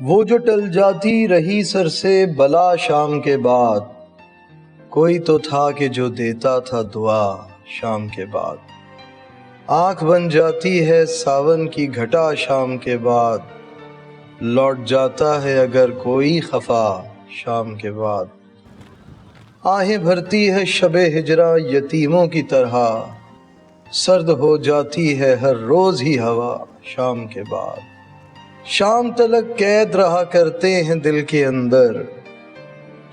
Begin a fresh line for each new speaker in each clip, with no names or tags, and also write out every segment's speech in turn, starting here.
وہ جو ٹل جاتی رہی سر سے بلا شام کے بعد، کوئی تو تھا کہ جو دیتا تھا دعا شام کے بعد۔ آنکھ بن جاتی ہے ساون کی گھٹا شام کے بعد، لوٹ جاتا ہے اگر کوئی خفا شام کے بعد۔ آہیں بھرتی ہے شب ہجراں یتیموں کی طرح، سرد ہو جاتی ہے ہر روز ہی ہوا شام کے بعد۔ شام تلک قید رہا کرتے ہیں دل کے اندر،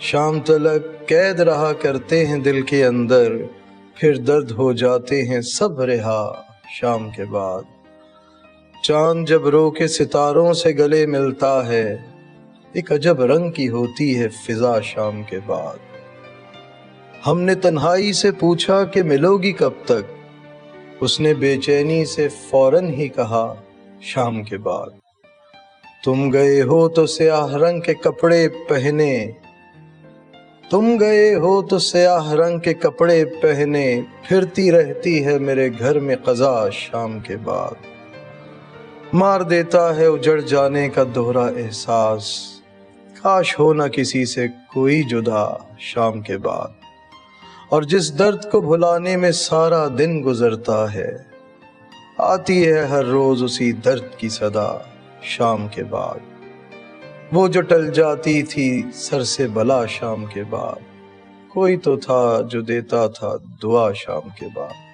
شام تلک قید رہا کرتے ہیں دل کے اندر، پھر درد ہو جاتے ہیں سب رہا شام کے بعد۔ چاند جب رو کے ستاروں سے گلے ملتا ہے، ایک عجب رنگ کی ہوتی ہے فضا شام کے بعد۔ ہم نے تنہائی سے پوچھا کہ ملو گی کب تک، اس نے بے چینی سے فوراً ہی کہا شام کے بعد۔ تم گئے ہو تو سیاہ رنگ کے کپڑے پہنے، تم گئے ہو تو سیاہ رنگ کے کپڑے پہنے، پھرتی رہتی ہے میرے گھر میں قضا شام کے بعد۔ مار دیتا ہے اجڑ جانے کا دوہرا احساس، کاش ہو نہ کسی سے کوئی جدا شام کے بعد۔ اور جس درد کو بھلانے میں سارا دن گزرتا ہے، آتی ہے ہر روز اسی درد کی صدا شام کے بعد۔ وہ جو ٹل جاتی تھی سر سے بلا شام کے بعد، کوئی تو تھا جو دیتا تھا دعا شام کے بعد۔